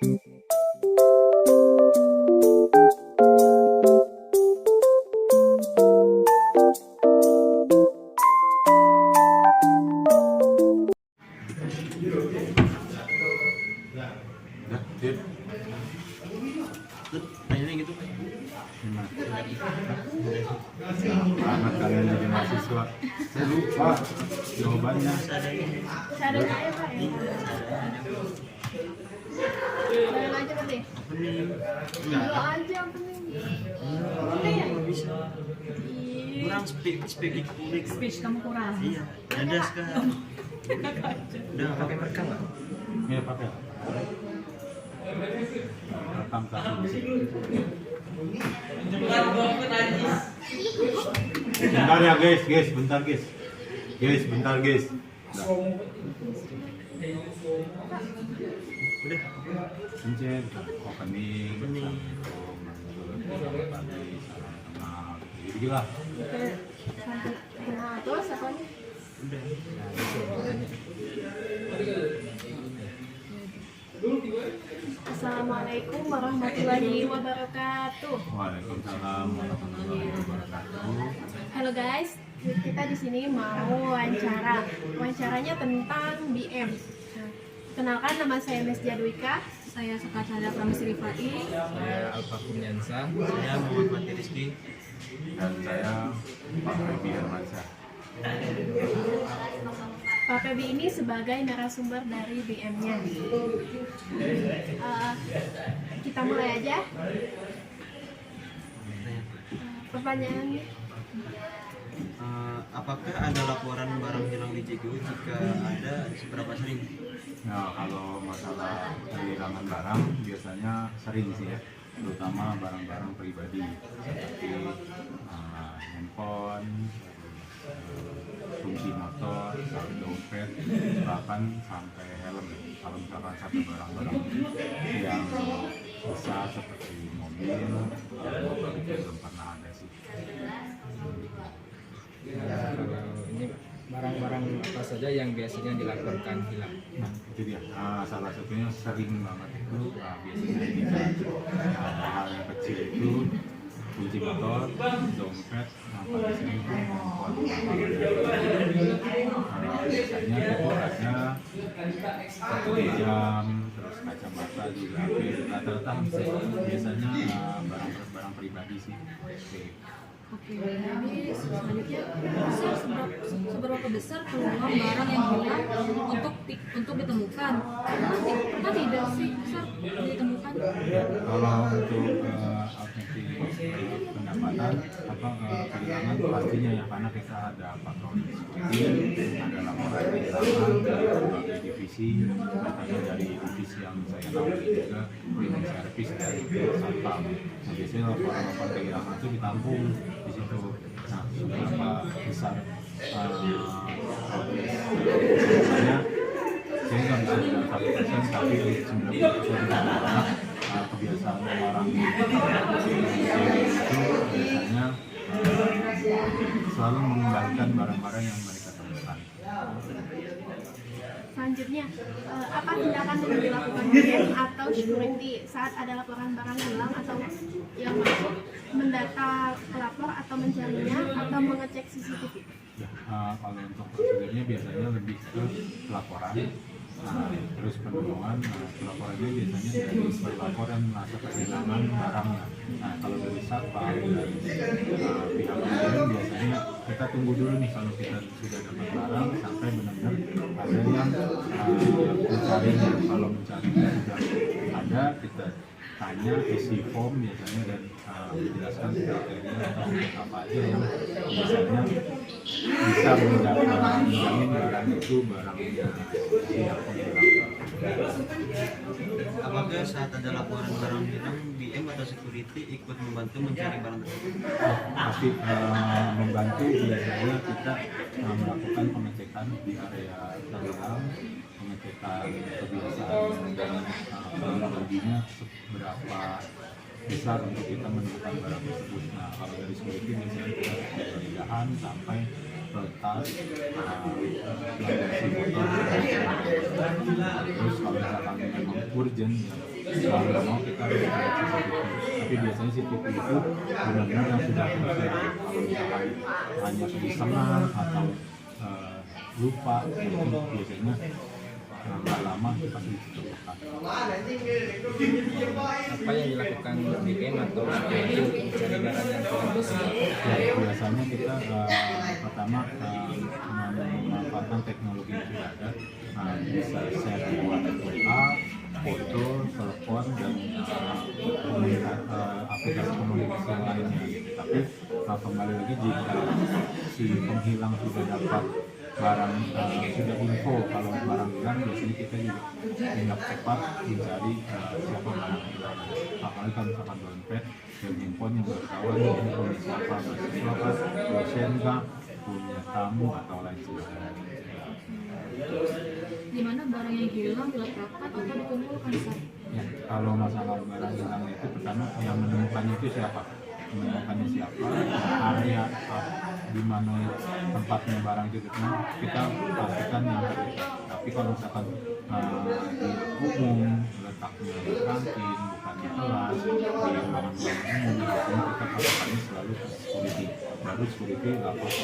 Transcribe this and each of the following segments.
Anak kalian jadi mahasiswa, saya lupa jawabannya. Seadanya aja Pak ya. Seadanya aja berarti. Dulu aja penting. Penting ya? Bisa. Kurang speak Speech kamu kurang. Iya. Ada sekarang. Udah pakai perekam nggak? Iya pakai. Rekam satu di sini. Bentar ya guys, bentar guys. Bentar guys. Nah. Udah. Pencet opening, gitu lah. Nah, terus apa nih? Udah. Assalamualaikum warahmatullahi wabarakatuh. Waalaikumsalam warahmatullahi wabarakatuh. Halo guys, kita di sini mau wawancara. Wawancaranya tentang BM. Nah, kenalkan nama saya Mes Jadwika. Saya Sukacanda Pramesti Rifai. Saya Alfa Kurniansa. Saya Muhammad Mati Rizky. Dan saya Pak Febi Hermansyah. Pak Febi ini sebagai narasumber dari BM-nya. Kita mulai aja. Pertanyaannya, Apakah ada laporan barang hilang di Cigugur? Jika ada, seberapa sering? Nah, kalau masalah kehilangan barang biasanya sering sih ya, terutama barang-barang pribadi seperti handphone, kunci motor, dompet, bahkan sampai helm. Kalau misalkan satu barang-barang yang besar seperti mobil, motor itu belum pernah ada sih. Kalau ini barang-barang apa saja yang biasanya dilaporkan hilang? Nah, itu dia. Salah satunya sering banget itu biasanya ini hal yang kecil itu kunci motor, dompet, paling sering itu handphone. Biasanya itu ada jam, terus kacamata juga. Rata-rata biasanya barang pribadi sih. Oke, jadi selanjutnya seberapa besar peluang barang yang hilang untuk ditemukan? Pernah tidak sih besar ditemukan? Kalau untuk alternatif pendapatan kehilangan pastinya ya, karena kita ada patroli security, ada laporan kehilangan dari berbagai divisi, katanya dari divisi yang saya naungi juga cleaning service dari satpam. Nah, biasanya laporan kehilangan itu ditampung di situ. Nah, seberapa besar biasanya saya nggak bisa bilang 100%, tapi 90% orang kebiasaan orang itu biasanya selalu mengembalikan barang-barang yang mereka temukan. selanjutnya, apa tindakan yang dilakukan BM atau security saat ada laporan barang hilang atau yang masuk, mendata pelapor atau mencarinya atau mengecek CCTV? Ya, kalau untuk prosedurnya biasanya lebih ke pelaporan. Terus penemuan, pelaporannya biasanya dari pelapor yang merasa kehilangan barangnya. Nah, kalau dari satpam, dari pihak BM biasanya kita tunggu dulu nih kalau kita sudah dapat barang sampai benar-benar ada yang mencarinya. Kalau mencarinya sudah ada, kita tanya, isi form biasanya dan menjelaskan kriteria atau apa aja yang biasanya bisa menjamin barang itu barangnya siap hilang. Apakah saat ada laporan barang hilang, BM atau security ikut membantu mencari barang tersebut? Pasti membantu. Biasanya kita melakukan pengecekan di area terhilang, pengecekan kebiasaan dan kronologinya seberapa besar untuk kita menemukan barang tersebut. Nah, kalau dari security biasanya kita dari penggeledahan sampai ke tas, bagasi motor. Terus kalau misalkan memang urgent, ya kalau nggak mau kita harus lihat CCTV. Tapi biasanya CCTV itu benar-benar yang sudah fungsi. Kalau misalkan hanya keissengan atau lupa, itu biasanya nggak lama pasti ditemukan. Apa yang dilakukan BKM atau mencari barang yang kurang bersih? Ya, biasanya kita pertama memanfaatkan teknologi yang sudah ada, bisa share lewat WA, foto, telepon, dan aplikasi komunikasi yang lainnya. Tapi kembali lagi jika si penghilang sudah dapat barang, sudah info kalau barang hilang, biasanya kita juga tindak cepat mencari siapa barang hilang. Apalagi kalau misalkan dompet dan handphone yang berkawan ini punya siapa, mahasiswa, dosen kah, punya tamu atau lain sebagainya. Di mana barang yang hilang diletakkan atau dikumpulkan Sar? Ya, kalau masalah barang hilang itu pertama yang menemukannya itu siapa? Menemukannya siapa? Area di mana tempatnya barang itu kita pastikan yang terdekat. Tapi kalau misalkan di umum letaknya di kantin, bukan di kelas, di ruangan umum, biasanya kita pastikannya selalu ke security. Baru security lapor ke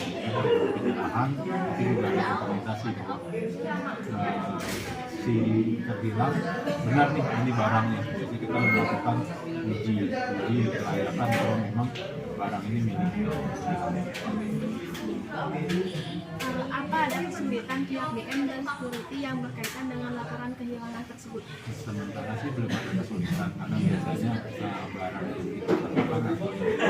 pencegahan, tapi juga ada dokumentasi bahwa si terhilang benar nih ini barangnya. Jadi kita melakukan uji kelayakan bahwa memang barang ini miliknya. Apa ada kesulitan pihak BM dan security yang berkaitan dengan laporan kehilangan tersebut? Sementara sih belum ada kesulitan karena biasanya barang yang kita temukan atau itu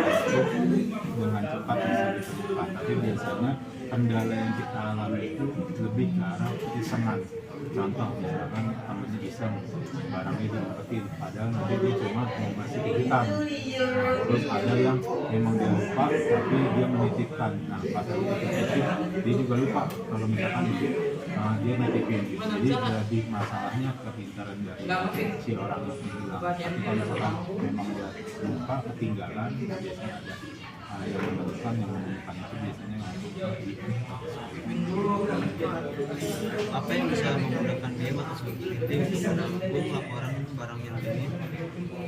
dengan cepat bisa ditemukan. Tapi biasanya kendala yang kita alami itu lebih ke arah issengan. Contoh misalkan temannya iseng barang itu diumpetin, padahal nanti dia cuma mau ngasih ke kita. Terus ada yang memang dia lupa tapi dia menitipkan. Nah pas itu dia juga lupa kalau misalkan itu dia nitipin gitu. Jadi masalahnya kepintaran dari si orang yang hilang. Tapi kalau misalkan memang dia lupa ketinggalan, biasanya ada yang menemukan itu biasanya Apa yang bisa memudahkan BM atau security untuk menampung laporan barang yang ini?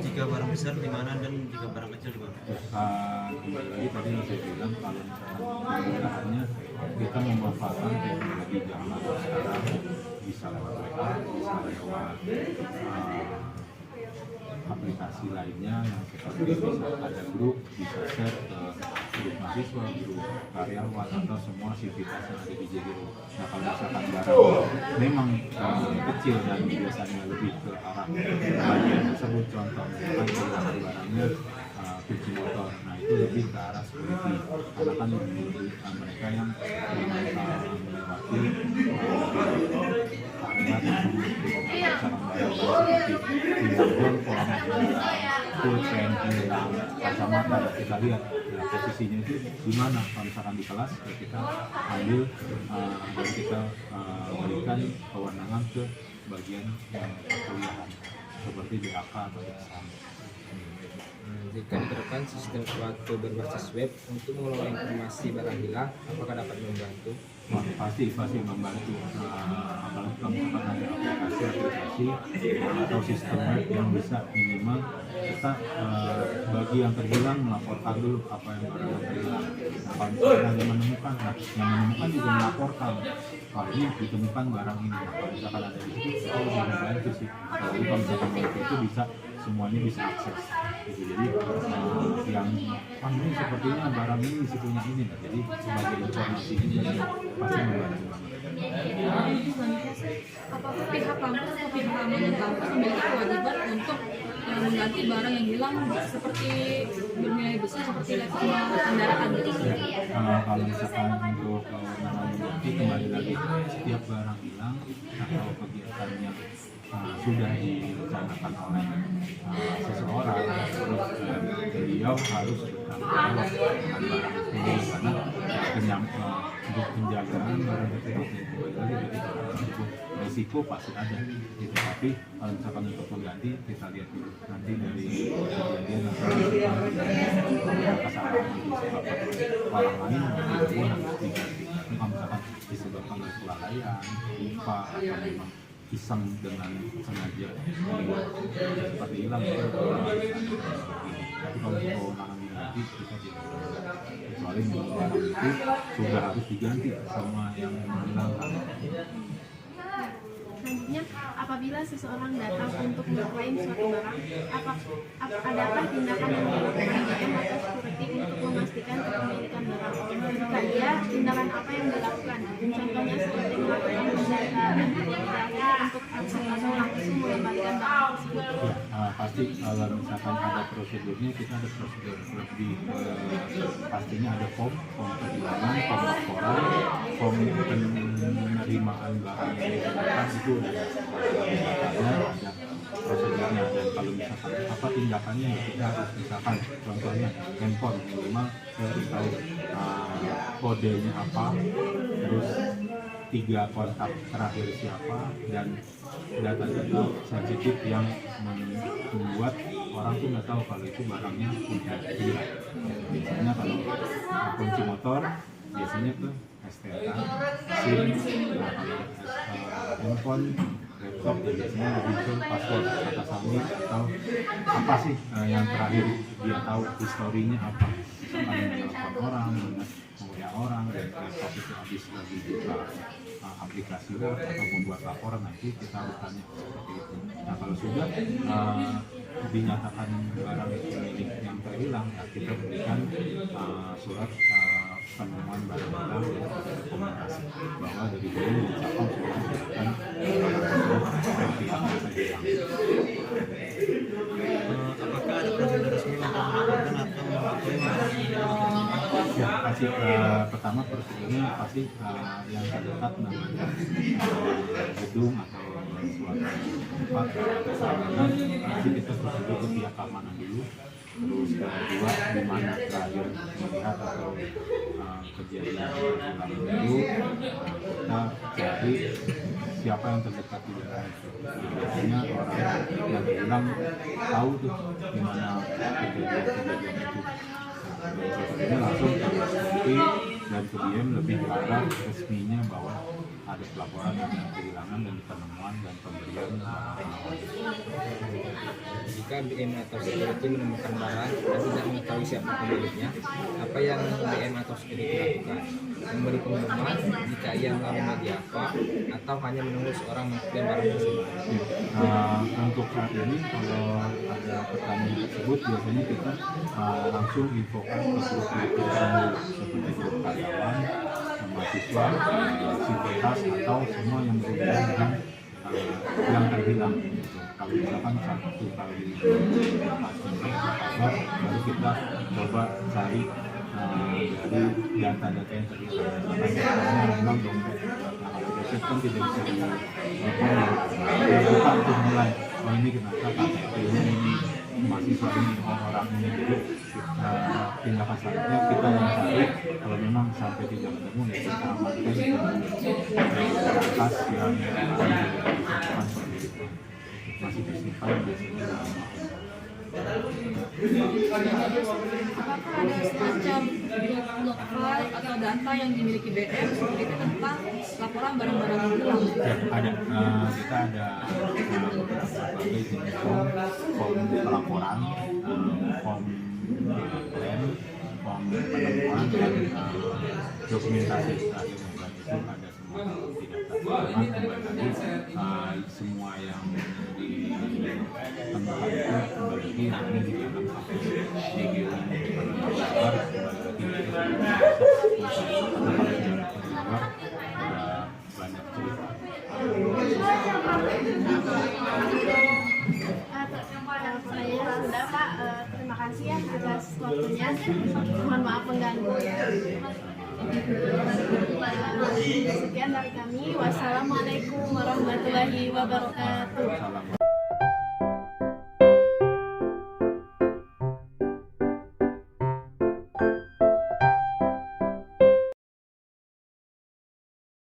Jika barang besar di mana dan jika barang kecil di mana? Kembali lagi tadi yang saya bilang kalau misalkan kemudahannya kita memanfaatkan teknologi zaman sekarang, bisa lewat WA, bisa lewat aplikasi lainnya yang kita bisa ada grup, bisa share ke grup mahasiswa, grup karyawan atau semua aktivitas yang ada di JGU. Nah kalau misalkan barang memang kecil dan biasanya lebih ke arah bagian tersebut, contoh misalkan kehilangan barangnya kunci motor, nah itu lebih ke arah security karena kan mereka yang melewati area seperti hilang handphone, pulpen, hilang kacamata, kita lihat ya, posisinya itu di mana. Kalau misalkan di kelas ya kita ambil dan kita berikan kewenangan ke bagian yang perkuliahan seperti DAK atau exam. Jika diterapkan sistem suatu berbasis web untuk mengelola informasi barang hilang, apakah dapat membantu? Wah, pasti membantu. Apalagi kalau misalkan ada aplikasi atau sistem web yang bisa minimal kita bagi yang terhilang melaporkan dulu apa yang barang yang terhilang. Nah, kalau misalkan ada menemukan, yang menemukan juga melaporkan kalau ini ditemukan barang ini. Nah, kalau misalkan ada di situ, itu lebih membantu sih. Jadi kalau misalkan itu bisa semuanya bisa akses. Jadi yang ini sepertinya barang ini situnya ini. Nah, jadi sebagai informasi ini pasti membantu. Apakah pihak kampus atau pihak keamanan kampus memiliki kewajiban untuk mengganti barang yang hilang seperti bernilai besar seperti laptop kendaraan gitu? Kalau misalkan untuk kewenangan mengganti, kembali lagi setiap barang hilang atau kegiatan yang sudah direncanakan oleh seseorang, terus beliau harus bertanggung jawab dengan barang itu karena untuk penjagaan barang tersebut kembali lagi dari barang tersebut resiko pasti ada gitu. Tapi kalau misalkan untuk mengganti kita lihat dulu nanti dari kejadian atau kesalahan yang disebabkan orang lain itu harus diganti. Tapi kalau misalkan disebabkan oleh kelalaian, lupa atau memang iseng dengan sengaja membuat seperti hilang itu tapi kalau kewenangan diganti kita tidak, kecuali barang itu sudah harus diganti sama yang menghilangkan. Selanjutnya, apabila seseorang datang untuk mengklaim suatu barang, adakah tindakan yang dilakukan BM atau security untuk memastikan kepemilikan barang? Jika iya, tindakan apa yang dilakukan? Contohnya seperti melakukan data untuk langsung mengembalikan barang tersebut. Pasti kalau misalkan ada prosedurnya, kita ada prosedur lebih pastinya ada form kehilangan, form laporan, form penerimaan barang yang digunakan itu ada prosedurnya. Dan kalau misalkan apa tindakannya, ya kita harus misalkan contohnya handphone minimal saya harus tahu kodenya apa, terus 3 kontak terakhir siapa, dan data-data sensitif yang membuat orang tuh nggak tahu kalau itu barangnya sudah hilang. Biasanya kalau kunci motor biasanya ke STNK, SIM, kalau handphone, laptop ya biasanya lebih ke password kata sandi atau apa sih yang terakhir dia tahu historinya apa, misalkan menelpon orang, mengulia orang, dan laptop itu habis lagi buka aplikasi Word atau membuat laporan, nanti kita harus tanya seperti itu. Nah kalau sudah dinyatakan barang itu milik yang terhilang, ya kita berikan surat penemuan barang hilang dan dokumentasi bahwa dari dulu diucapkan sudah diberikan barang pihak yang terhilang. Apakah ada prosedur resmi untuk melaporkan atau mengakui barang yang hilang? Ya, pasti pertama prosedurnya pasti yang terdekat namanya gedung atau suatu tempat keamanan, pasti kita prosedur ke pihak keamanan dulu. Terus kedua, di mana terakhir melihat atau kejadian hilang itu, kita cari siapa yang terdekat di daerah itu. Biasanya orang yang hilang tahu tuh di mana kejadian itu. Ini langsung ke security dan ke BM lebih ke arah resminya bahwa ada pelaporan yang kehilangan dan penemuan dan pemberian. Jika BM atau security menemukan barang dan tidak mengetahui siapa pemiliknya, apa yang BM atau security lakukan? Memberi pengumuman jika ia melalui media apa, atau hanya menunggu seorang mengklaim barang tersebut? Untuk saat ini kalau ada pertanyaan tersebut, biasanya kita langsung infokan ke grup seperti grup karyawan, mahasiswa, sivitas, atau semua yang berhubungan dengan yang terhilang. Kalau misalkan satu kali kabar, baru kita coba cari dari data-data yang terhilang. Misalkan hilang dompet, dompet kan tidak bisa dibuka untuk mulai. Oh ini kenapa KTP ini mahasiswa ini orang ini, jadi tindakan selanjutnya kita yang cari. Kalau memang sampai tidak ketemu, ya kita amankan berangkas yang dilakukan seperti itu. Masih disimpan biasanya. Apakah ada semacam blok file atau data yang dimiliki BM seperti itu tentang laporan barang-barang yang hilang? Ya, ada. Kita ada berbagai jenis form pelaporan, form plan, form penemuan, dan dokumentasi terakhirnya. Dan itu ada semua di data. Memang kembali lagi semua yang ditemukan itu kembali lagi hanya didiamkan sampai DGU kabar, kembali lagi itu karena kalau sudah keluar udah banyak cerita. Saya sudah Pak, terima kasih ya atas waktunya. Mohon maaf mengganggu ya. Sekian dari kami. Wassalamualaikum warahmatullahi wabarakatuh.